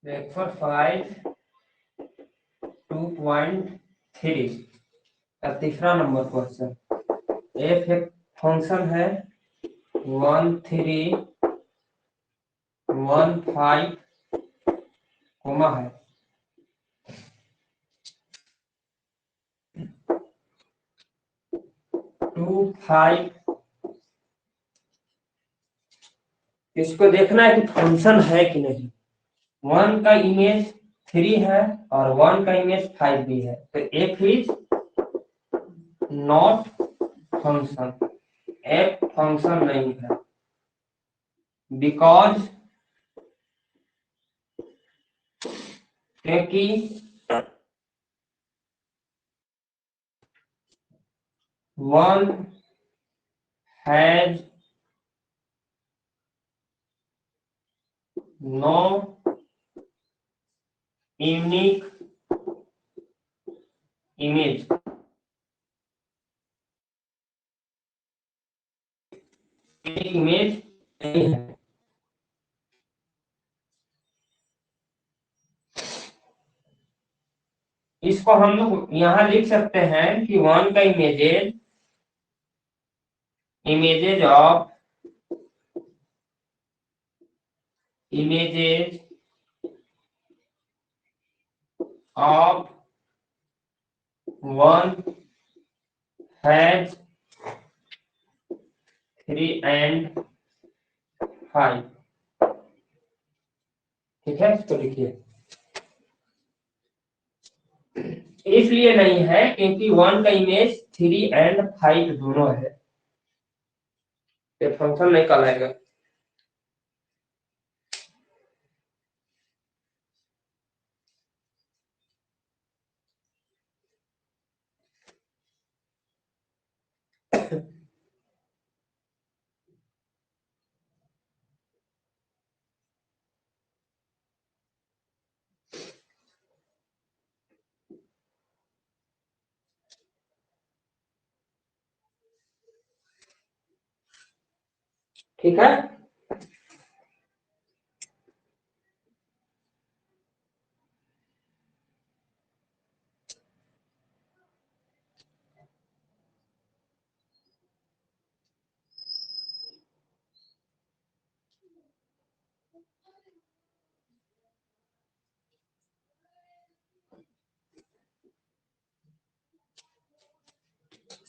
Lecture 5 2.3 का तीसरा number question. F एक फंक्शन है 1315 कोमा है 25। इसको देखना है कि फंक्शन है कि नहीं। 1 का इमेज 3 है और 1 का इमेज 5 भी है, तो F is not function. F function नहीं है बिकॉज क्योंकि 1 has no unique image. Image नहीं है। इसको हम लोग यहां लिख सकते हैं कि 1 का images of of 1 has 3 and 5। ठीक है, इसको लिखिए। इसलिए नहीं है क्योंकि 1 का इमेज 3 and 5 दोनों है, ये फंक्शन नहीं कहलाएगा। ठीक है,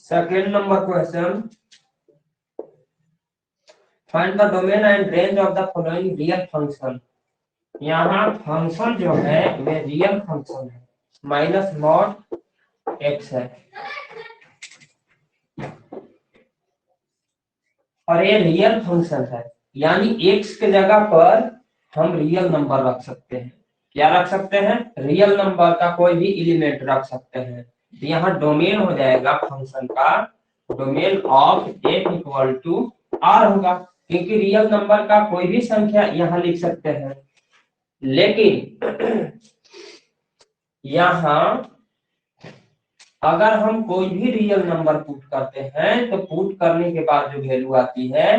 second number question. Find the domain and range of the following real function. यहाँ फंक्शन जो है वे रियल फंक्शन है, माइनस मॉड एक्स है और ये रियल फंक्शन है, यानी एक्स के जगह पर हम रियल नंबर रख सकते हैं। क्या रख सकते हैं? रियल नंबर का कोई भी एलिमेंट रख सकते हैं। तो यहाँ डोमेन हो जाएगा फंक्शन का, domain of F equal to R होगा, क्योंकि रियल नंबर का कोई भी संख्या यहाँ लिख सकते हैं। लेकिन यहाँ अगर हम कोई भी रियल नंबर पुट करते हैं तो पुट करने के बाद जो वैल्यू आती है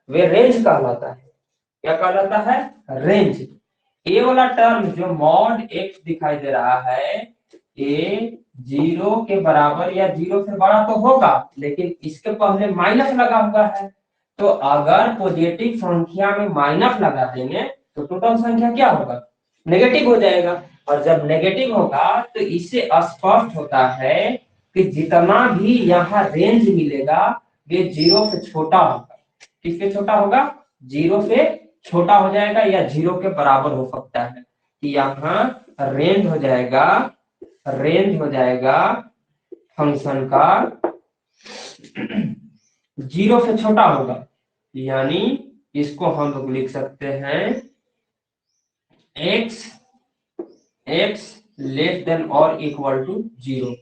वे रेंज कहलाता है। क्या कहलाता है? रेंज। ये वाला टर्म जो मॉड एक्स दिखाई दे रहा है, ये 0 के बराबर या 0 से बड़ा तो होगा, लेकिन इसके पहले माइनस लगा हुआ है। तो अगर पॉजिटिव संख्या में माइनस लगा देंगे तो टोटल संख्या क्या होगा? नेगेटिव हो जाएगा। और जब नेगेटिव होगा तो इससे स्पष्ट होता है कि जितना भी यहाँ रेंज मिलेगा ये 0 से छोटा होगा। किससे छोटा होगा? 0 से छोटा हो जाएगा या 0 के बराबर हो सकता है। कि यहाँ रेंज हो जाएगा फंक्शन का 0 से छोटा होगा, यानी इसको हम लोग लिख सकते हैं x लेस देन और इक्वल टू 0।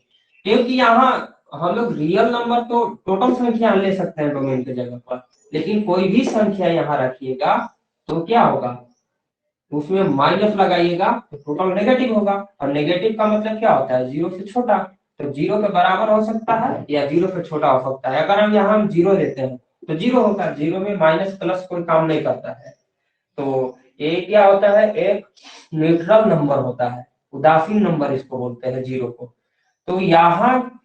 क्योंकि यहाँ हम लोग रियल नंबर तो टोटल संख्या ले सकते हैं डोमेन के जगह पर, लेकिन कोई भी संख्या यहाँ रखिएगा तो क्या होगा? उसमें माइनस लगाइएगा तो टोटल नेगेटिव होगा, और नेगेटिव का मतलब क्या होता है? 0 से छोटा। तो 0 के बराबर हो सकता है या 0 से छोटा हो सकता है। अगर हम यहाँ 0 लेते हैं तो 0 होगा, 0 में माइनस प्लस कोई काम नहीं करता है। तो ए क्या होता है, एक न्यूट्रल नंबर होता है, उदासीन नंबर इसको बोलते हैं जीरो को। तो यहाँ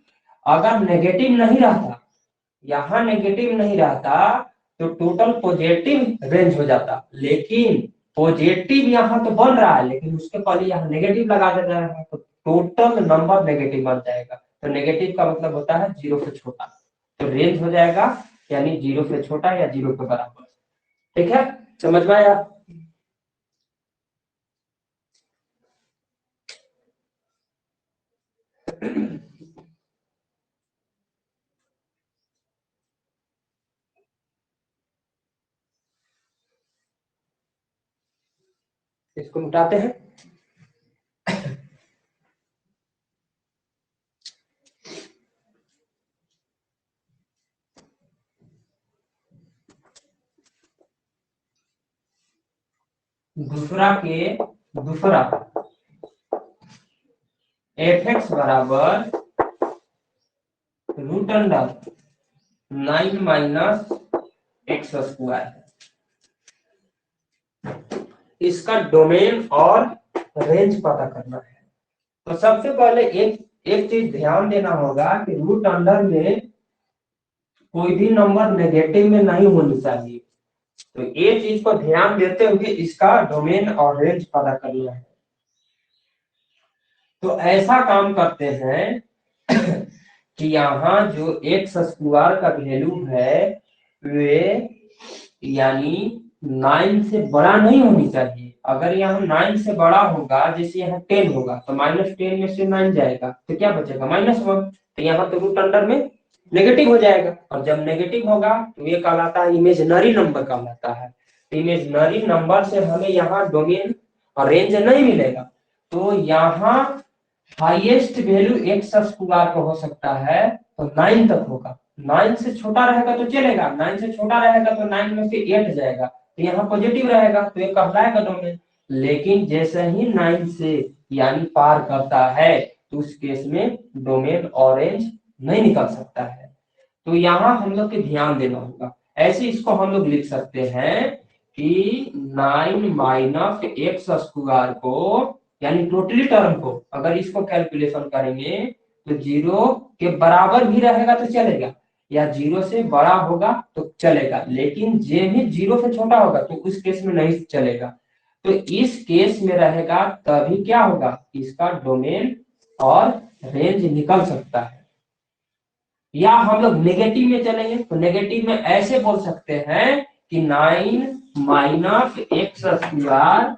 अगर नेगेटिव नहीं रहता, यहाँ नेगेटिव नहीं रहता तो टोटल पॉजिटिव रेंज हो जाता, लेकिन पॉजिटिव यहाँ तो बन रहा है लेकिन उसके पहले यहाँ नेगेटिव लगा दे रहा है तो टोटल नंबर नेगेटिव बन जाएगा। तो नेगेटिव का मतलब होता है जीरो से छोटा, तो रेंज हो जाएगा यानी जीरो से छोटा या जीरो के बराबर। ठीक है, समझ में आया? इसको मिटाते हैं। दूसरा एफ एक्स बराबर root under 9 minus X square, इसका डोमेन और रेंज पता करना है। तो सबसे पहले एक एक चीज ध्यान देना होगा कि रूट अंडर में कोई भी नंबर नेगेटिव में नहीं होनी चाहिए, तो ये चीज को ध्यान देते हुए इसका डोमेन और रेंज पता करना है। तो ऐसा काम करते हैं कि यहाँ जो एक्स स्क्वायर का वैल्यू है वे यानी 9 से बड़ा नहीं होनी चाहिए। अगर यहाँ 9 से बड़ा होगा, जैसे यहाँ 10 होगा तो -10 में से 9 जाएगा तो क्या बचेगा -1, तो यहाँ तो रूट अंडर में नेगेटिव हो जाएगा, और जब नेगेटिव होगा तो ये कहलाता है इमेजिनरी नंबर कहलाता है। इमेजिनरी नंबर से हमें यहाँ डोमेन और रेंज नहीं मिलेगा, तो यहाँ हाईएस्ट वैल्यू एक्स स्क्वायर का हो सकता है तो 9 तक होगा। 9 से छोटा रहेगा तो चलेगा, 9 से छोटा रहेगा तो 9 में से 8 जाएगा तो यहाँ पॉजिटिव रहेगा तो ये कहलाएगा डोमेन। लेकिन जैसे ही 9 से यानी पार करता है तो उस केस में डोमेन और रेंज नहीं निकल सकता है। तो यहाँ हम लोग के ध्यान देना होगा। ऐसे इसको हम लोग लिख सकते हैं कि 9 माइनस एक्स स्क्वायर को यानी टोटली टर्म को अगर इसको कैलकुलेशन करेंगे तो जीरो के बराबर भी रहेगा तो चलेगा, या जीरो से बड़ा होगा तो चलेगा, लेकिन जे भी जीरो से छोटा होगा तो उस केस में नहीं चलेगा। तो इस केस में रहेगा तभी क्या होगा, इसका डोमेन और रेंज निकल सकता है। या हम लोग नेगेटिव में चलेंगे तो नेगेटिव में ऐसे बोल सकते हैं कि 9 माइनस एक्स स्क्वायर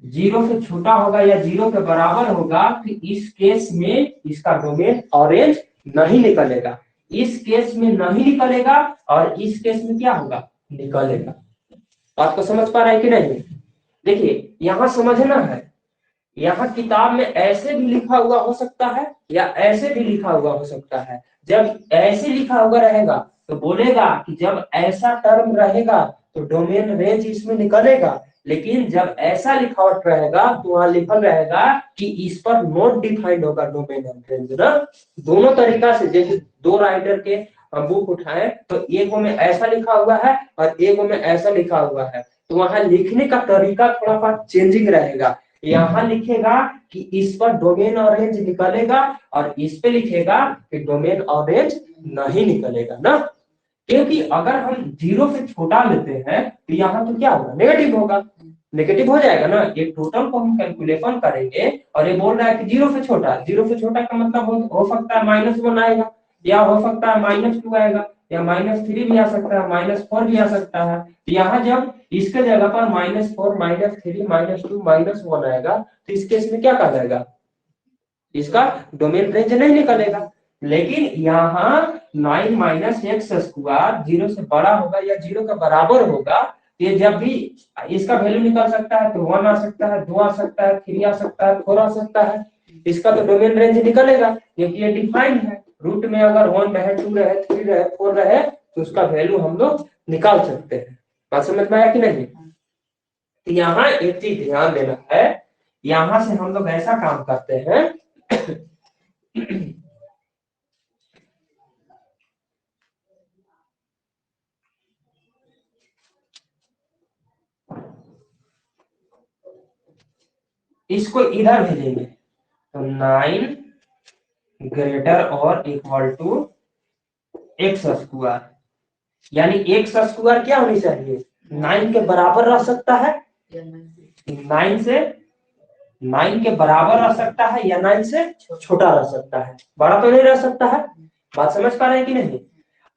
जीरो से छोटा होगा या जीरो के बराबर होगा तो इस केस में इसका डोमेन और रेंज नहीं निकलेगा। इस केस में नहीं निकलेगा और इस केस में क्या होगा, निकलेगा। बात को समझ पा रहे हैं कि नहीं? देखिए यहाँ समझना है, यहाँ किताब में ऐसे भी लिखा हुआ हो सकता है या ऐसे भी लिखा हुआ हो सकता है। जब ऐसे लिखा हुआ रहेगा तो बोलेगा कि जब ऐसा टर्म रहेगा तो डोमेन रेंज इसमें निकलेगा, लेकिन जब ऐसा लिखावट रहेगा तो वहां लिखल रहेगा कि इस पर नॉट डिफाइंड होगा डोमेन एंड रेंज ना। दोनों तरीका से, जैसे दो राइटर के हम बुक उठाए तो एक में ऐसा लिखा हुआ है और एक में ऐसा लिखा हुआ है, तो वहां लिखने का तरीका थोड़ा सा चेंजिंग रहेगा। यहाँ लिखेगा कि इस पर डोमेन और रेंज निकलेगा और इस पे लिखेगा कि डोमेन और रेंज नहीं निकलेगा ना, क्योंकि अगर हम जीरो से छोटा लेते हैं तो यहाँ तो क्या होगा, नेगेटिव होगा, नेगेटिव हो जाएगा ना। ये टोटल को हम कैलकुलेशन करेंगे और ये बोल रहा है कि जीरो से छोटा, जीरो से छोटा का मतलब हो सकता है -1 आएगा, या हो सकता है -2 आएगा, या -3 भी आ सकता है, -4 भी आ सकता है। यहाँ जब इसके जगह पर -4 -3 -2 -1 आएगा तो इस केस में क्या कहा जाएगा, इसका डोमेन रेंज नहीं निकलेगा। लेकिन यहाँ 9 माइनस एक्स स्क्वायर जीरो से बड़ा होगा या जीरो के बराबर होगा, ये जब भी इसका वैल्यू निकल सकता है तो 1 आ सकता है, 2 आ सकता है, 3 आ सकता है, 4 आ सकता है, इसका तो डोमेन रेंज निकलेगा क्योंकि ये डिफाइंड है। रूट में अगर 1 रहे, 2 रहे, 3 रहे, 4 रहे तो उसका वैल्यू हम लोग निकाल सकते हैं। बात समझ में आया कि नहीं? तो यहाँ एक चीज ध्यान देना है, यहाँ से हम लोग ऐसा काम करते हैं इसको इधर भेजेंगे तो 9 ग्रेटर और इक्वल टू एक्स स्क्वायर, यानी एक्स स्क्वायर क्या होनी चाहिए, 9 के बराबर रह सकता है, 9 के बराबर रह सकता है या 9 से छोटा रह सकता है, बड़ा तो नहीं रह सकता है। बात समझ पा रहे हैं कि नहीं।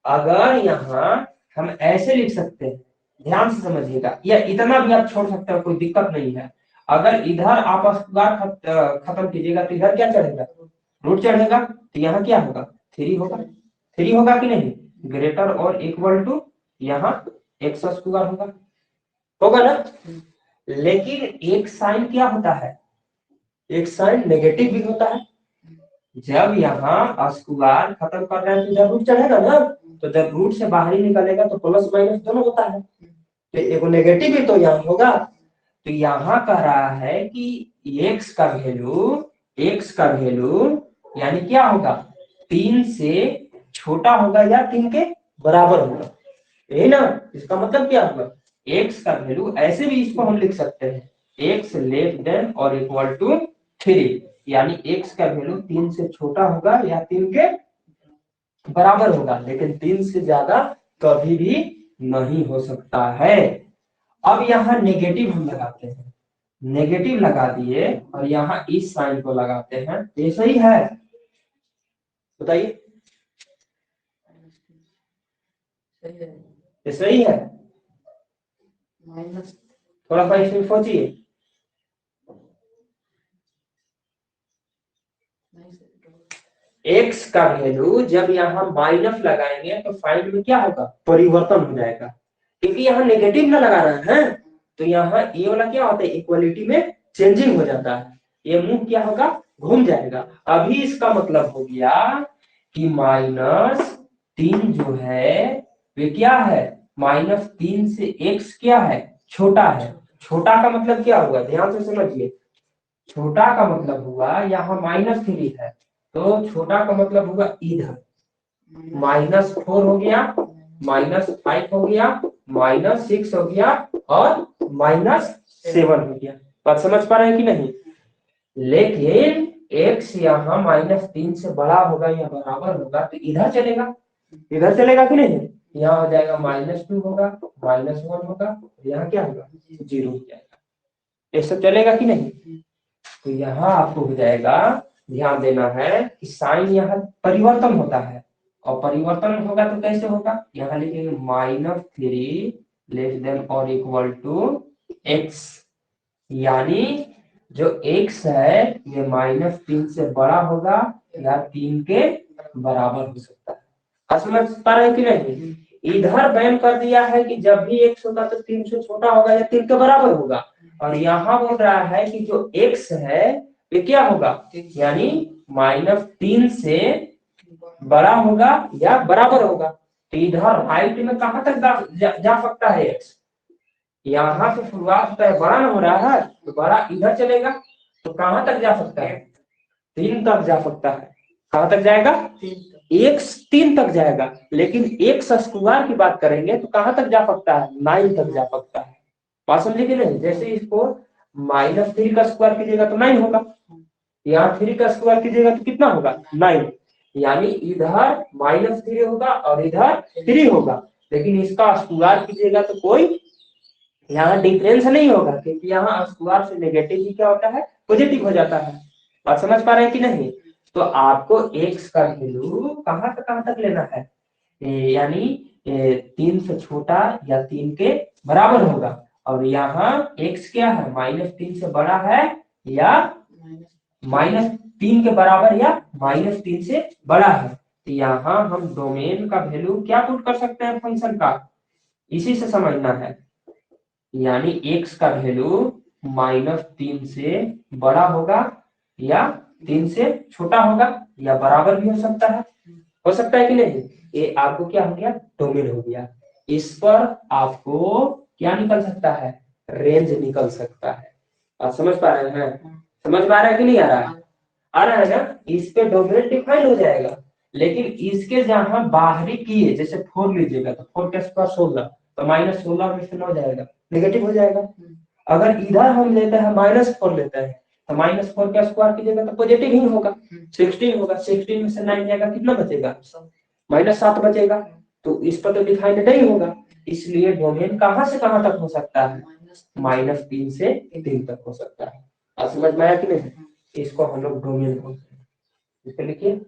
अगर यहाँ हम ऐसे लिख सकते हैं, ध्यान से समझिएगा, या इतना भी आप छोड़ सकते हो, कोई दिक्कत नहीं है। अगर इधर आप स्क्वायर खत्म कीजिएगा तो इधर क्या चढ़ेगा, रूट चढ़ेगा, तो यहाँ क्या होगा, 3 होगा, 3 होगा कि नहीं, ग्रेटर और इक्वल टू यहाँ एक्स स्क्वायर होगा ना। लेकिन एक साइन क्या होता है, एक साइन नेगेटिव भी होता है। जब यहाँ स्क्वायर खत्म कर रहे हैं तो जब रूट चढ़ेगा ना, तो जब रूट से बाहर ही निकलेगा तो प्लस माइनस दोनों होता है, तो एक नेगेटिव भी तो यहाँ होगा। तो यहाँ कह रहा है कि एक्स का वैल्यू यानी क्या होगा, 3 से छोटा होगा या 3 के बराबर होगा, यही ना। इसका मतलब क्या होगा, एक्स का वैल्यू, ऐसे भी इसको हम लिख सकते हैं, एक्स लेस देन और इक्वल टू 3, यानी एक्स का वैल्यू 3 से छोटा होगा या 3 के बराबर होगा, लेकिन 3 से ज्यादा कभी भी नहीं हो सकता है। अब यहाँ नेगेटिव हम लगाते हैं, नेगेटिव लगा दिए और यहाँ इस साइन को लगाते हैं, ये सही है, बताइए, ये सही है। थोड़ा सा इसमें सोचिए, एक्स का वैल्यू जब यहाँ माइनस लगाएंगे तो साइन में क्या होगा, परिवर्तन हो जाएगा, क्योंकि यहाँ नेगेटिव ना लगा रहे हैं, तो यहाँ ये वाला क्या होता है, इक्वलिटी में चेंजिंग हो जाता है, ये मुंह क्या होगा, घूम जाएगा। अभी इसका मतलब हो गया कि -3 जो है वे क्या है, -3 से एक्स क्या है, छोटा है। छोटा का मतलब क्या हुआ, ध्यान से समझिए, छोटा का मतलब हुआ यहाँ -3 है, तो छोटा का मतलब हुआ इधर, -4 हो गया, -5 हो गया, -6 हो गया और -7 हो गया। बात समझ पा रहे हैं कि नहीं। लेकिन x यहाँ -3 से बड़ा होगा या बराबर होगा तो इधर चलेगा, इधर चलेगा कि नहीं, यहाँ हो जाएगा -2 होगा, -1 होगा, यहाँ क्या होगा, 0 हो जाएगा, ये सब चलेगा कि नहीं। तो यहाँ आपको हो जाएगा, ध्यान देना है कि साइन यहाँ परिवर्तन होता है, और परिवर्तन होगा तो कैसे होगा, यहाँ लिखेंगे -3 लेस देन और इक्वल टू एक्स, यानी जो x है ये -3 से बड़ा होगा या 3 के बराबर हो सकता है। आप समझ पा रहे हैं कि नहीं। इधर बैन कर दिया है कि जब भी x होगा तो 3 से छोटा होगा या 3 के बराबर होगा, और यहाँ बोल रहा है कि जो x है ये क्या होगा, यानी -3 से बड़ा होगा या बराबर होगा। तो इधर राइट में कहां तक जा सकता है x, यहाँ से शुरुआत होता है, बड़ा ना हो रहा है तो बड़ा इधर चलेगा, तो कहां तक जा सकता है, 3 तक जा सकता है। कहां तक जाएगा, x 3 तक जाएगा, लेकिन एक्स स्क्वायर की बात करेंगे तो कहां तक जा सकता है, 9 तक जा सकता है। बात समझे कि नहीं। जैसे इसको -3 का स्क्वायर कीजिएगा तो 9 होगा, यहाँ 3 का स्क्वायर कीजिएगा तो कितना होगा, 9, यानी इधर -3 होगा और इधर 3 होगा, लेकिन इसका स्क्वायर कीजिएगा तो कोई यहाँ डिफरेंस नहीं होगा, क्योंकि यहाँ स्क्वायर से नेगेटिव ही क्या होता है, पॉजिटिव हो जाता है। बात समझ पा रहे हैं कि नहीं। तो आपको x का वैल्यू कहां तक लेना है, यानी 3 से छोटा या 3 के बराबर होगा, और यहाँ x क्या है, -3 से बड़ा है या -3 के बराबर या -3 से बड़ा है। तो यहाँ हम डोमेन का वैल्यू क्या पुट कर सकते हैं फंक्शन का, इसी से समझना है, यानी x का वैल्यू -3 से बड़ा होगा या 3 से छोटा होगा या बराबर भी हो सकता है कि नहीं। ये आपको क्या हो गया, डोमेन हो गया। इस पर आपको क्या निकल सकता है, रेंज निकल सकता है। आप समझ पा रहे हैं, समझ पा रहे हैं कि नहीं आ रहा है, आ रहा है ना। इस पे डोमेन डिफाइन हो जाएगा, लेकिन इसके जहां बाहरी किए, जैसे 4 लीजिएगा तो 4 के स्क्वायर 16, तो -16 में से 9 जाएगा, नेगेटिव हो जाएगा। अगर इधर हम लेते हैं -4 लेते हैं तो -4 का स्क्वायर कीजिएगा तो पॉजिटिव ही होगा, 16 होगा। 16 में से 9 जाएगा कितना बचेगा, -7 बचेगा। तो इस पर तो डिफाइंड नहीं होगा, इसलिए डोमेन कहां से कहां तक हो सकता है, -3 से 3 तक हो सकता है। आप समझ में आया कि नहीं, इसको हम लोग डोमेन बोलते हैं। इसको लिखिए,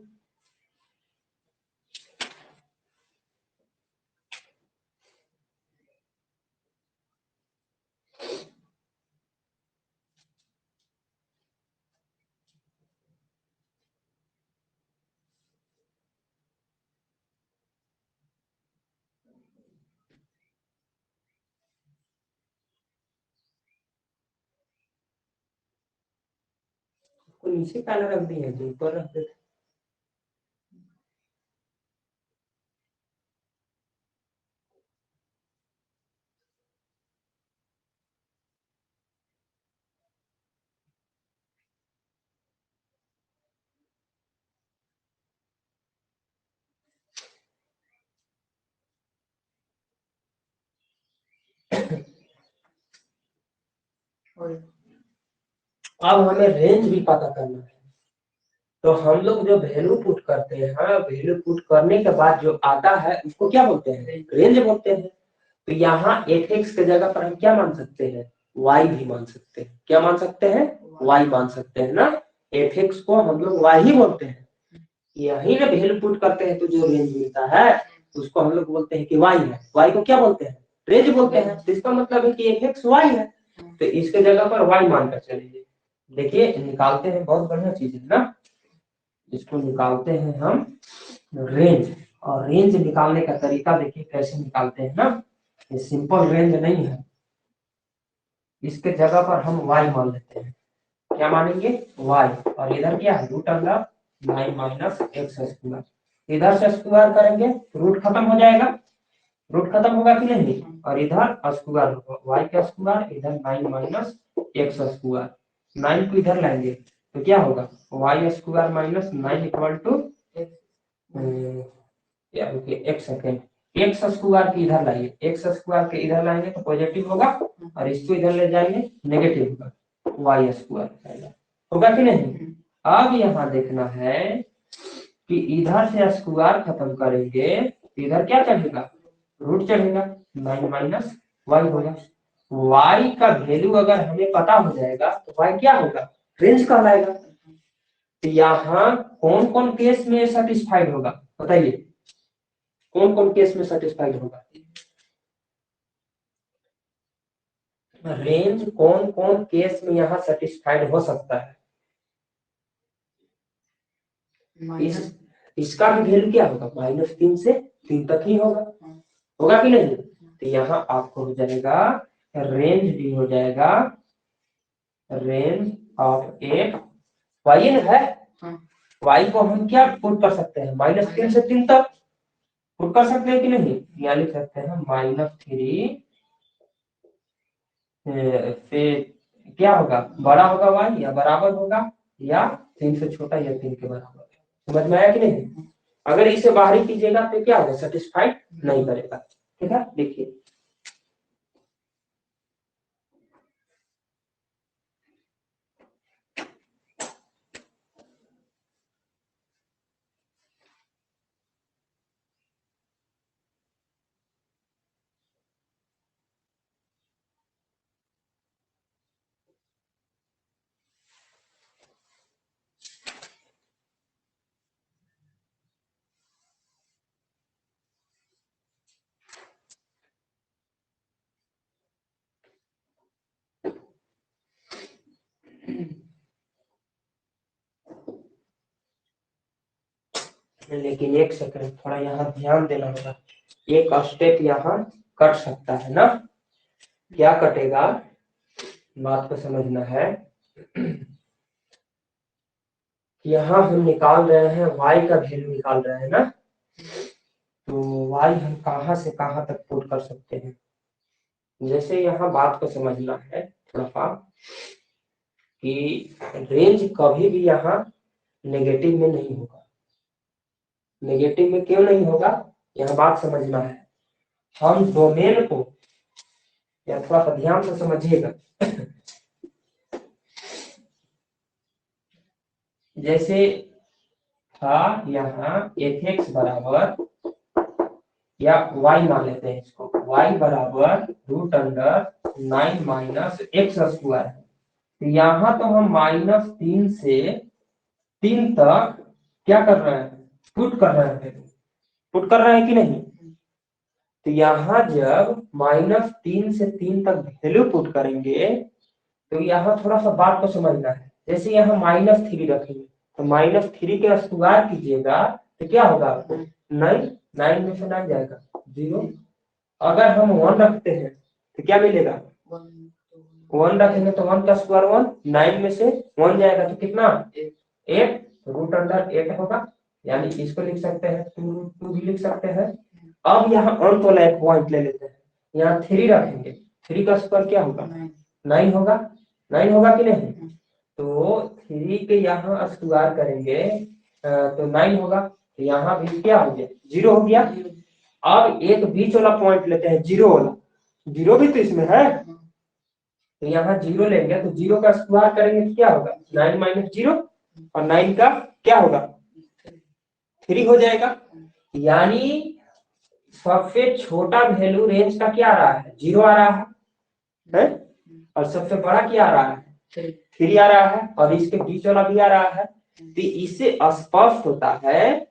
को नीचे काला रख दिया जो ऊपर रख देते। अब हमें रेंज भी पता करना है, तो हम लोग जो वैल्यू पुट करते हैं, वैल्यू पुट करने के बाद जो आता है उसको क्या बोलते हैं, रेंज बोलते हैं। तो यहाँ fx के जगह पर हम क्या मान सकते हैं, y भी मान सकते हैं। क्या मान सकते हैं, y मान सकते हैं ना। fx को हम लोग y ही बोलते हैं। यही ना वैल्यू पुट करते हैं तो जो रेंज मिलता है उसको हम लोग बोलते हैं कि y है। y को क्या बोलते हैं, रेंज बोलते हैं। तो इसका मतलब है कि fx y है, तो इसके जगह पर y मानकर चलेंगे। देखिए निकालते हैं, बहुत बढ़िया चीज है ना। इसको निकालते हैं हम रेंज, और रेंज निकालने का तरीका देखिए कैसे निकालते हैं ना। ये सिंपल रेंज नहीं है, इसके जगह पर हम y मान लेते हैं। क्या मानेंगे, y, और इधर क्या है, √9 माइनस एक्स स्क्वायर। इधर से स्क्वायर करेंगे रूट खत्म हो जाएगा, रूट खत्म होगा कि नहीं, और इधर स्क्वायर होगा, y का स्क्वायर, इधर 9 माइनस एक्स स्क्वायर। 9 को इधर लाएंगे तो क्या होगा, y square minus 9 equal to, एक सेकेंड, एक्स स्क्वायर के इधर लाइए, एक्स स्क्वायर के इधर लाएंगे तो पॉजिटिव होगा, और इसको इधर ले जाएंगे नेगेटिव होगा, वाई स्क्वायर होगा कि नहीं। अब यहाँ देखना है कि इधर से स्क्वायर खत्म करेंगे, इधर क्या चढ़ेगा, रूट चढ़ेगा, 9 माइनस वाई होगा। वाई का वैल्यू अगर हमें पता हो जाएगा तो वाई क्या होगा, रेंज कहलाएगा। तो यहाँ कौन कौन केस में सेटिस्फाइड होगा, बताइए कौन कौन केस में सेटिस्फाइड होगा, रेंज कौन कौन केस में यहाँ सेटिस्फाइड हो सकता है। इसका भी वैल्यू क्या होगा, -3 से 3 तक ही होगा, होगा कि नहीं। तो यहाँ आपको हो जाएगा, रेंज भी हो जाएगा, रेंज ऑफ एक वाई है। वाई को हम क्या पुट कर सकते हैं, -3 से 3 तक पुट कर सकते हैं कि नहीं। यहाँ लिख सकते हैं -3 से क्या होगा, बड़ा होगा वाई, या बराबर होगा, या 3 से छोटा, या 3 के बराबर। समझ में आया कि नहीं। अगर इसे बाहरी कीजिएगा तो क्या होगा, सेटिस्फाइड नहीं करेगा। ठीक है, देखिए लेकिन एक सेकंड, थोड़ा यहाँ ध्यान देना होगा। एक स्टेप यहाँ कट सकता है ना, क्या कटेगा, बात को समझना है। यहाँ हम निकाल रहे हैं y का वैल्यू निकाल रहे हैं ना, तो y हम कहाँ से कहाँ तक पुट कर सकते हैं। जैसे यहाँ बात को समझना है थोड़ा सा, कि रेंज कभी भी यहाँ नेगेटिव में नहीं होगा। नेगेटिव में क्यों नहीं होगा, यह बात समझना है। हम डोमेन को, या थोड़ा सा ध्यान से समझिएगा, जैसे था यहाँ एफ एक्स बराबर, या y मान लेते हैं इसको, y बराबर root under 9 minus X square है। तो यहाँ तो हम -3 से 3 तक क्या कर रहे हैं, पुट कर रहे हैं, पुट कर रहे हैं कि नहीं। तो यहाँ जब -3 से 3 तक वैल्यू पुट करेंगे तो यहाँ थोड़ा सा बात को समझना है। जैसे यहाँ -3 रखेंगे तो -3 के स्क्वायर कीजिएगा तो क्या होगा, 9 में से 9 जाएगा 0। अगर हम 1 रखते हैं तो क्या मिलेगा, 1 रखेंगे तो 1 का स्क्वायर 1, 9 में से 1 जाएगा तो कितना, 8, रूट अंडर 8 होगा। यानी इसको लिख सकते हैं 2 भी लिख सकते हैं। अब यहाँ अंत वाला एक पॉइंट ले लेते हैं, यहाँ 3 रखेंगे, 3 का स्क्वायर क्या होगा, 9 होगा, 9 होगा कि नहीं। तो 3 के यहाँ स्क्वायर करेंगे तो 9 होगा, तो यहाँ भी क्या हो गया, 0 हो गया। अब एक बीच वाला पॉइंट लेते हैं, 0 वाला, 0 भी तो इसमें है, तो यहाँ 0 लेंगे तो 0 का स्क्वायर करेंगे तो क्या होगा, 9 माइनस 0, और 9 का क्या होगा, 3 हो जाएगा। यानी सबसे छोटा वैल्यू रेंज का क्या आ रहा है, 0 आ रहा है, और सबसे बड़ा क्या आ रहा है, 3 आ रहा है, और इसके बीच वाला भी आ रहा है। तो इससे स्पष्ट होता है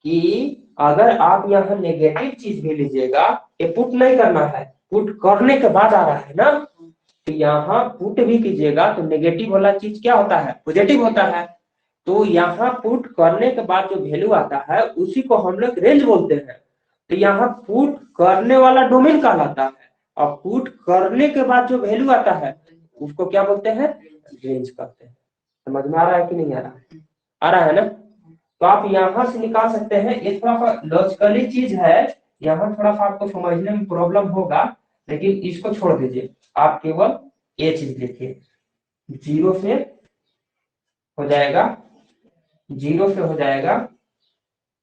कि अगर आप यहाँ नेगेटिव चीज भी लीजिएगा, ये पुट नहीं करना है, पुट करने के बाद आ रहा है ना, तो यहाँ पुट भी कीजिएगा तो नेगेटिव वाला चीज क्या होता है, पॉजिटिव होता है। तो यहाँ पुट करने के बाद जो वैल्यू आता है उसी को हम लोग रेंज बोलते हैं। तो यहाँ पुट करने वाला डोमेन कहलाता है, और पुट करने के बाद जो वैल्यू आता है उसको क्या बोलते हैं, रेंज कहते हैं। समझ में आ रहा है कि नहीं आ रहा है, आ रहा है ना। तो आप यहाँ से निकाल सकते हैं, ये थोड़ा सा लॉजिकली चीज है, यहाँ थोड़ा सा आपको समझने में प्रॉब्लम होगा, लेकिन इसको छोड़ दीजिए, आप केवल ये चीज लिखिए, 0 से हो जाएगा, 0 से हो जाएगा,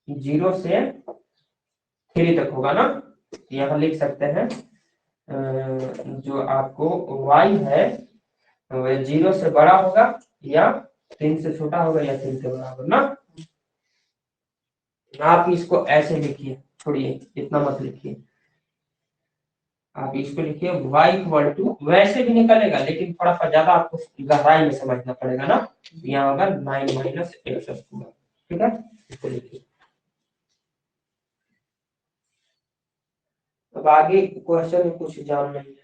0 से 3 तक होगा ना। यहाँ लिख सकते हैं जो आपको y है वह 0 से बड़ा होगा या 3 से छोटा होगा या 3 से बड़ा होगा ना। आप इसको ऐसे लिखिए, छोड़िए इतना मत लिखिए, आप इसको लिखिए y इक्वल टू, वैसे भी निकलेगा लेकिन थोड़ा सा ज्यादा आपको गहराई में समझना पड़ेगा ना। यहाँ होगा 9 माइनस एक्स स्क्वायर, ठीक है, इसको लिखिए। अब आगे क्वेश्चन में कुछ जान नहीं है।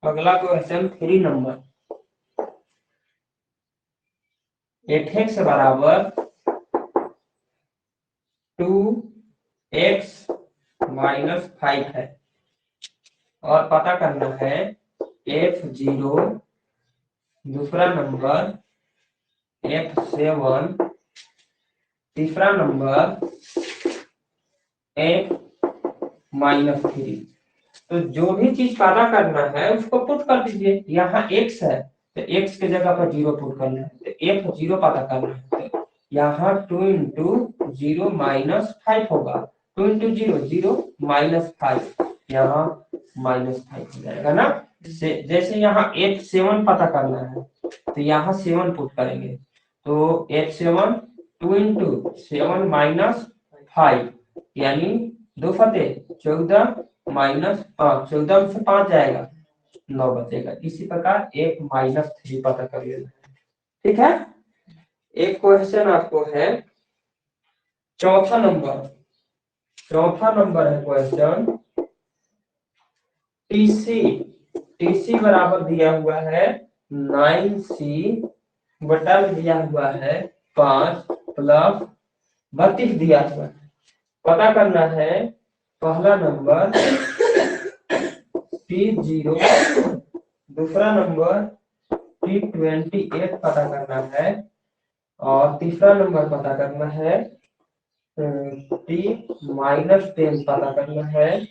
अगला क्वेश्चन 3 नंबर, एट एक्स बराबर 2x माइनस 5 है, और पता करना है f0, दूसरा नंबर f7, तीसरा नंबर f-3। तो जो भी चीज पता करना है उसको पुट कर दीजिए। यहाँ x है तो x के जगह पर 0 पुट करना है, तो f0 पता करना है, तो यहाँ 2 इंटू 0 माइनस 5 होगा, 2 इंटू 0 0 माइनस 5, यहाँ -5 हो जाएगा ना। जैसे यहाँ f7 पता करना है तो यहाँ 7 पुट करेंगे, तो f7 2 इंटू 7 माइनस 5, यानी 2 फते 14 माइनस 5, 14 से 5 जाएगा 9 बचेगा। इसी प्रकार f -3 पता कर लेना है, ठीक है। एक क्वेश्चन आपको है, चौथा नंबर है क्वेश्चन। टीसी टीसी बराबर दिया हुआ है 9C बटा में दिया हुआ है 5 प्लस 32 दिया हुआ है। पता करना है पहला नंबर T0, दूसरा नंबर T28 पता करना है, और तीसरा नंबर पता करना है T-10 पता करना है,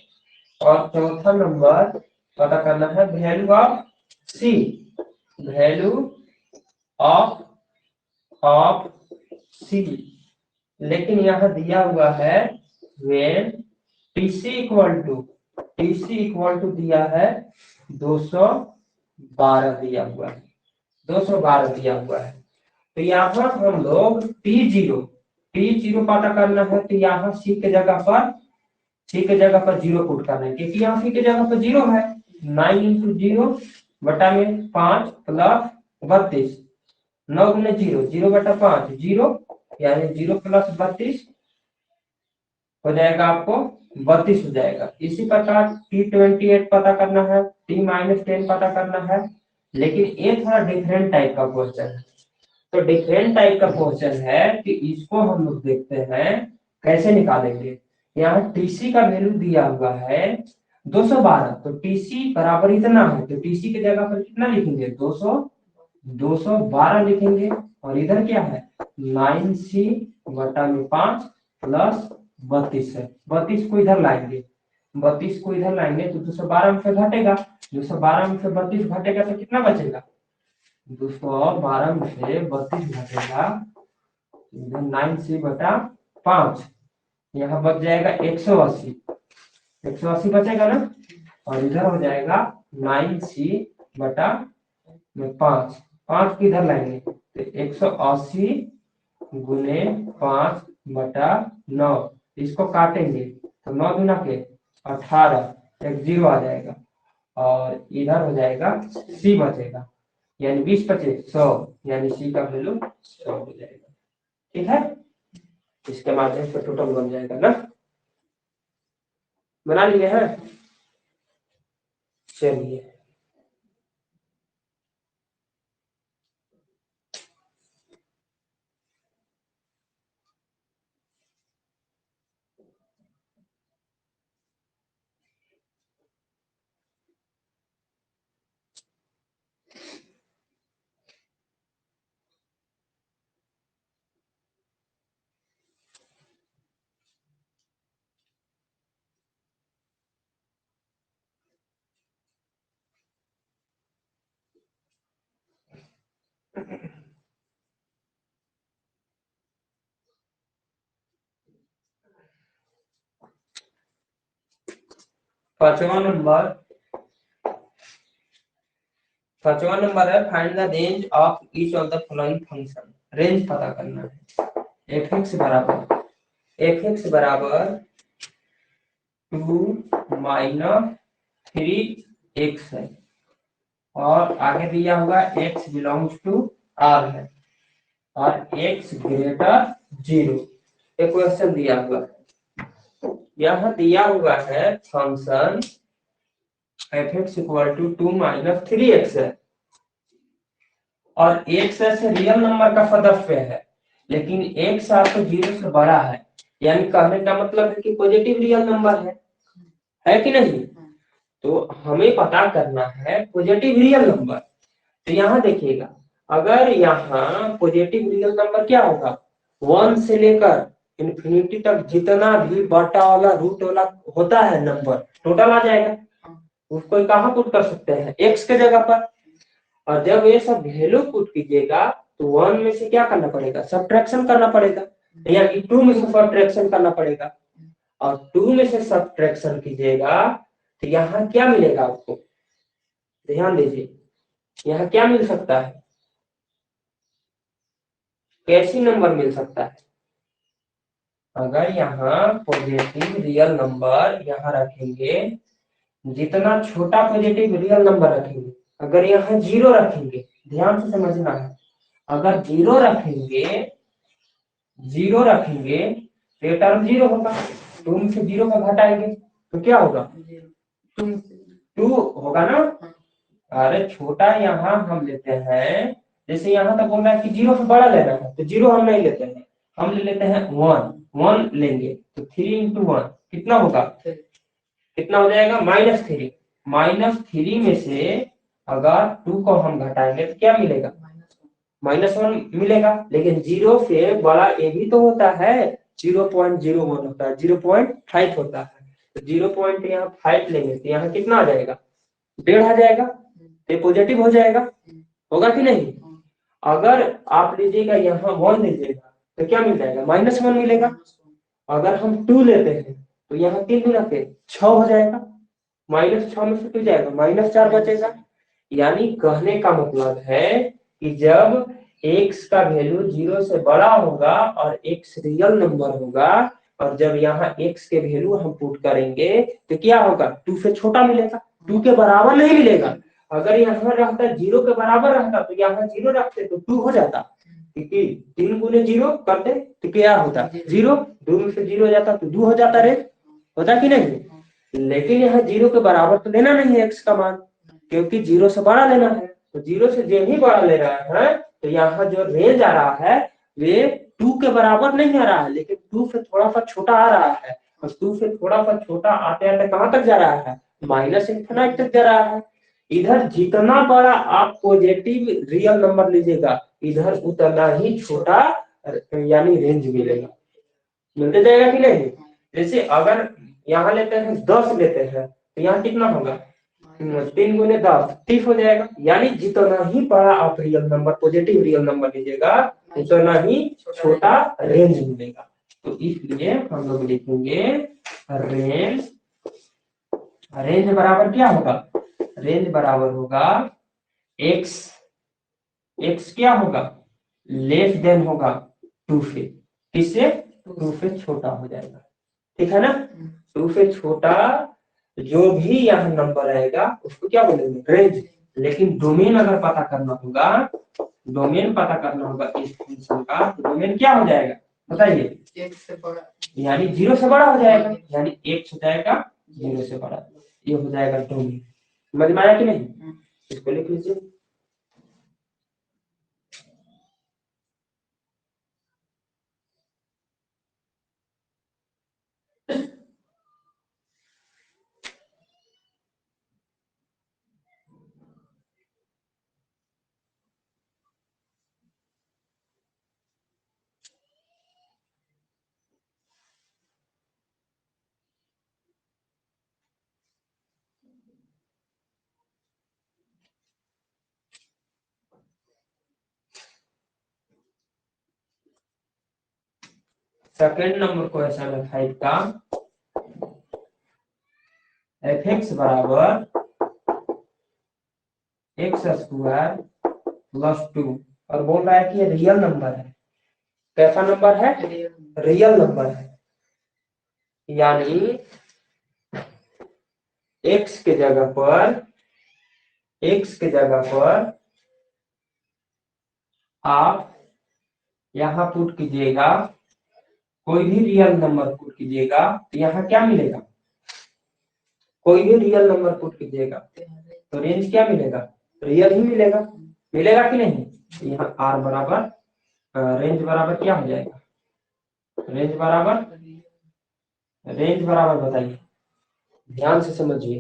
और चौथा नंबर पता करना है value of C, value of C. लेकिन यहाँ दिया हुआ है when TC इक्वल टू दिया है 212 दिया हुआ है, 212 दिया हुआ है। तो यहाँ हम लोग T0 पता करना है, तो यहाँ सी के जगह पर 0 पुट करना है, क्योंकि यहाँ सी के जगह पर 0 है। 9 इंटू 0 बटा में 5 प्लस 32, 9 गुने 0, 0 बटा 5 0, यानी 0 प्लस 32 हो जाएगा, आपको 32 हो जाएगा। इसी प्रकार T28 पता करना है, T-10 पता करना है, लेकिन ये थोड़ा डिफरेंट टाइप का क्वेश्चन है। तो डिफरेंट टाइप का क्वेश्चन है कि इसको हम लोग देखते हैं कैसे निकालेंगे। यहाँ टीसी का वैल्यू दिया हुआ है 212, तो टीसी बराबर इतना है, तो टीसी की जगह पर कितना लिखेंगे 212 लिखेंगे, और इधर क्या है 9C बटा में 5 प्लस 32 है। 32 को इधर लाएंगे, तो 212 में से घटेगा, 212 में से 32 घटेगा तो कितना बचेगा, 212 में से 32 घटेगा 9C बटा 5, यहाँ बच जाएगा 180 बचेगा ना, और इधर हो जाएगा 9C बटा में 5 को इधर लाएंगे तो 180 गुने 5 बटा 9, इसको काटेंगे तो 9 गुना के 18, एक 0 आ जाएगा, और इधर हो जाएगा C बचेगा, यानी 20 बचे 100, यानी सी का वैल्यू 100 हो जाएगा। ठीक है, इसके माध्यम से टोटल बन जाएगा ना, बना लिए हैं। चलिए पांचवा नंबर है find the range of each of the following function. Range पता करना है। fx बराबर 2 माइनस 3x है, और आगे दिया हुआ x बिलोंग्स टू r है, और x ग्रेटर 0। एक क्वेश्चन दिया हुआ है, यहाँ दिया हुआ है function fx equal to 2 minus 3x है, और x से रियल नंबर का सदस्य है, लेकिन x आपको 0 से बड़ा है, यानी कहने का मतलब है कि पॉजिटिव रियल नंबर है कि नहीं। तो हमें पता करना है पॉजिटिव रियल नंबर। तो यहाँ देखिएगा, अगर यहाँ पॉजिटिव रियल नंबर क्या होगा, 1 से लेकर इन्फिनिटी तक जितना भी बटा वाला रूट वाला होता है नंबर टोटल आ जाएगा, उसको कहाँ पुट कर सकते हैं, x के जगह पर। और जब ये सब वैल्यू पुट कीजिएगा तो 1 में से क्या करना पड़ेगा, सब्ट्रैक्शन करना पड़ेगा, यानी 2 में से सब्ट्रैक्शन करना पड़ेगा, और 2 में से सब्ट्रैक्शन कीजिएगा तो यहाँ क्या मिलेगा आपको, ध्यान दीजिए, यहाँ क्या मिल सकता है, कैसी नंबर मिल सकता है। अगर यहाँ पॉजिटिव रियल नंबर यहाँ रखेंगे, जितना छोटा पॉजिटिव रियल नंबर रखेंगे, अगर यहाँ 0 रखेंगे, ध्यान से समझना है, अगर जीरो रखेंगे, जीरो रखेंगे तो ये टर्म जीरो होगा, टू में से जीरो का घटाएंगे तो क्या होगा, टू होगा ना। अरे छोटा यहाँ हम लेते हैं, जैसे यहाँ तक बोल रहा है कि जीरो से बड़ा लेना है तो जीरो हम नहीं लेते हैं, हम ले लेते हैं वन, वन लेंगे तो थ्री इंटू वन कितना होगा, कितना हो जाएगा, -3। -3 में से अगर टू को हम घटाएंगे तो क्या मिलेगा, -1 मिलेगा। लेकिन जीरो से बड़ा ए भी तो होता है, 0.01 होता है, 0.5 होता है, तो 0. यहाँ 5 लेंगे तो यहाँ कितना आ जाएगा, 1.5 आ जाएगा, ये पॉजिटिव हो जाएगा, होगा कि नहीं। अगर आप लीजिएगा यहाँ 1 लीजिएगा तो क्या मिल जाएगा, -1 मिलेगा। अगर हम 2 लेते हैं तो यहाँ 3 गुना से 6 हो जाएगा, -6 में से 2 जाएगा, -4 बचेगा। यानी कहने का मतलब है कि जब x का वैल्यू 0 से बड़ा होगा और x रियल नंबर होगा, और जब यहाँ x के वैल्यू हम पुट करेंगे तो क्या होगा, 2 से छोटा मिलेगा, 2 के बराबर नहीं मिलेगा। अगर यहाँ रहता 0 के बराबर रहता तो यहाँ 0 रखते तो 2 हो जाता, क्योंकि 3 गुने 0 करते तो क्या होता, 0, 2 में से 0 हो जाता तो 2 हो जाता रे, होता कि नहीं। लेकिन यहाँ 0 के बराबर तो लेना नहीं है x का मान, क्योंकि 0 से बड़ा लेना है, तो 0 से जो ही बड़ा ले रहा है तो यहाँ जो रेंज आ रहा है वे 2 के बराबर नहीं आ रहा है, लेकिन 2 से थोड़ा सा छोटा आ रहा है, और 2 से थोड़ा सा छोटा आते आते कहाँ तक जा रहा है, -∞ तक जा रहा है। इधर जितना बड़ा आप पॉजिटिव रियल नंबर लीजिएगा इधर उतना ही छोटा यानी रेंज मिलेगा, मिलते जाएगा कि नहीं। जैसे अगर यहाँ लेते हैं 10 लेते हैं तो यहाँ कितना होगा, 3 गुने 10 30 हो जाएगा। यानी जितना ही बड़ा आप real number positive real number लीजिएगा उतना ही छोटा रेंज मिलेगा। तो इसलिए हम लोग लिखेंगे रेंज, रेंज बराबर क्या होगा, रेंज बराबर होगा x, x क्या होगा, लेस देन होगा 2 से, किससे, 2 से छोटा हो जाएगा, ठीक है ना। 2 से छोटा जो भी यहाँ नंबर आएगा उसको क्या बोलेंगे, रेंज। लेकिन डोमेन अगर पता करना होगा, डोमेन पता करना होगा इस फंक्शन का, तो डोमेन क्या हो जाएगा बताइए, एक से बड़ा, यानी 0 से बड़ा हो जाएगा, यानी x हो जाएगा 0 से बड़ा, ये हो जाएगा डोमेन। समझ में आया कि नहीं, इसको लिख लीजिए। सेकेंड नंबर क्वेश्चन है 5 का, f(x) बराबर x² + 2, और बोल रहा है कि ये रियल नंबर है, कैसा नंबर है, रियल नंबर है। यानी x के जगह पर, x के जगह पर आप यहाँ पुट कीजिएगा, कोई भी रियल नंबर पुट कीजिएगा तो यहाँ क्या मिलेगा, कोई भी रियल नंबर पुट कीजिएगा तो रेंज क्या मिलेगा, रियल ही मिलेगा, मिलेगा कि नहीं। तो यहाँ r बराबर रेंज बराबर क्या हो जाएगा, रेंज बराबर, रेंज बराबर बताइए, ध्यान से समझिए।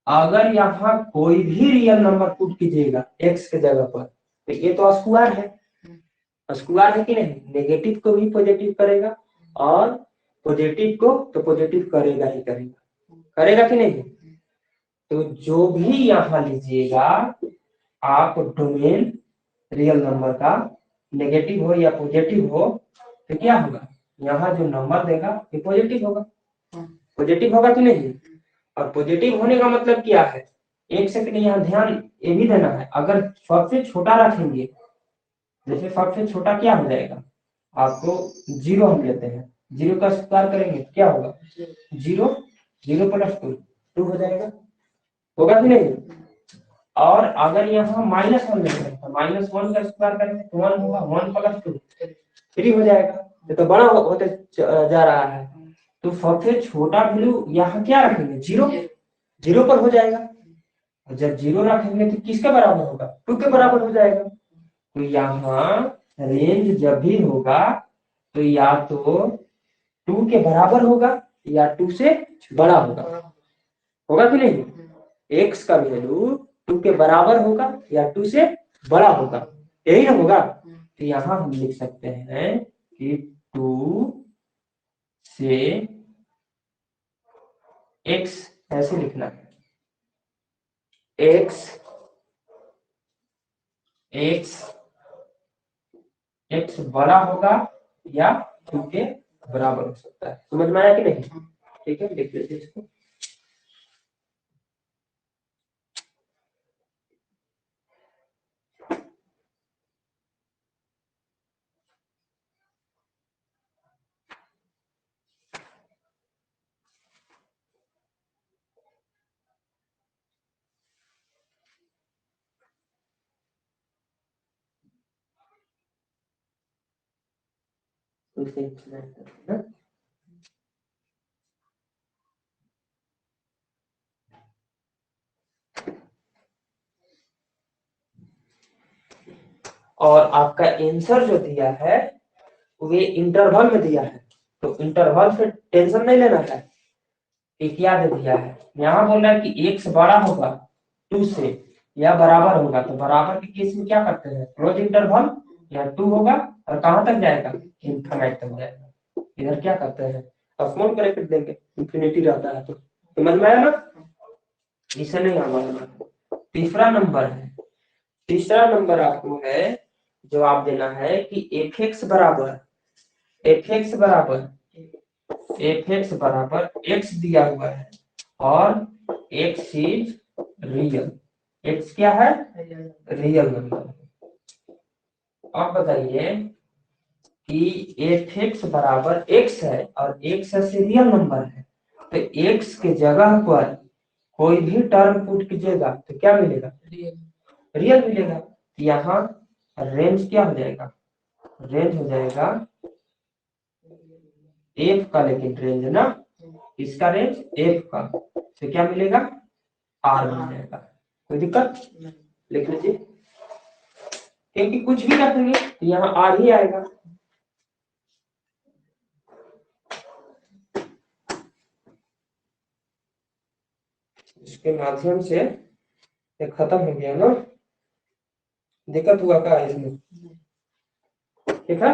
अगर यहाँ कोई भी रियल नंबर पुट कीजिएगा x के जगह पर तो ये तो स्क्वायर है, स्क्वायर है कि नहीं, नेगेटिव को भी पॉजिटिव करेगा और पॉजिटिव को तो पॉजिटिव करेगा ही करेगा, करेगा कि नहीं। तो जो भी यहाँ लीजिएगा आप डोमेन रियल नंबर का, नेगेटिव हो या पॉजिटिव हो तो क्या होगा, यहाँ जो नंबर देगा ये पॉजिटिव होगा, पॉजिटिव होगा कि नहीं। और पॉजिटिव होने का मतलब क्या है, एक सेकंड यहाँ ध्यान ये भी देना है, अगर सबसे छोटा रखेंगे, जैसे सबसे छोटा क्या हो जाएगा, आपको 0 हम लेते हैं, 0 का स्क्वायर करेंगे क्या होगा, 0, 0 + 2 2 हो जाएगा, होगा कि नहीं। और अगर यहाँ -1 लेते हैं, -1 का स्क्वायर करेंगे तो 1 होगा, 1 + 2 3 हो जाएगा। ये तो बड़ा होते जा रहा है, तो सबसे छोटा वैल्यू यहाँ क्या रखेंगे, 0, 0 पर हो जाएगा। और जब 0 रखेंगे तो किसके बराबर होगा, 2 के बराबर हो जाएगा। तो यहाँ रेंज जब भी होगा तो या तो 2 के बराबर होगा या 2 से बड़ा होगा, होगा कि नहीं। x का वैल्यू 2 के बराबर होगा या 2 से बड़ा होगा, यही ना होगा। तो यहाँ हम लिख सकते हैं कि 2 से x, ऐसे लिखना है, x बड़ा होगा या 2 के बराबर हो सकता है। समझ में आया कि नहीं, ठीक है, लिख लीजिए इसको। और आपका आंसर जो दिया है वे इंटरवल में दिया है, तो इंटरवल से टेंशन नहीं लेना है। एक क्या दे दिया है, यहाँ बोल रहा है कि x बड़ा होगा 2 से या बराबर होगा, तो बराबर के केस में क्या करते हैं, क्लोज इंटरवल या 2 होगा और कहां तक जाएगा, इनफिनिट तक जाएगा। इधर क्या करते हैं, स्मॉल ब्रैकेट देंगे, इंफिनिटी रहता है। तो समझ में आया ना, इसे नहीं आना। तीसरा नंबर है, तीसरा नंबर आपको है जो आप देना है कि f(x) बराबर x दिया हुआ है और x इज रियल, x क्या है, रियल नंबर। अब बताइए कि f(x) बराबर x है और x ऐसे रियल नंबर है, तो x के जगह पर कोई भी टर्म पुट कीजिएगा तो क्या मिलेगा, रियल मिलेगा। यहाँ रेंज क्या हो जाएगा, रेंज हो जाएगा f का, लेकिन रेंज ना, इसका रेंज f का, तो क्या मिलेगा, r मिल जाएगा। कोई दिक्कत, लिख लीजिए, क्योंकि कुछ भी रखेंगे तो यहाँ r ही आएगा। इसके माध्यम से ये खत्म हो गया ना, दिक्कत हुआ क्या इसमें, ठीक है।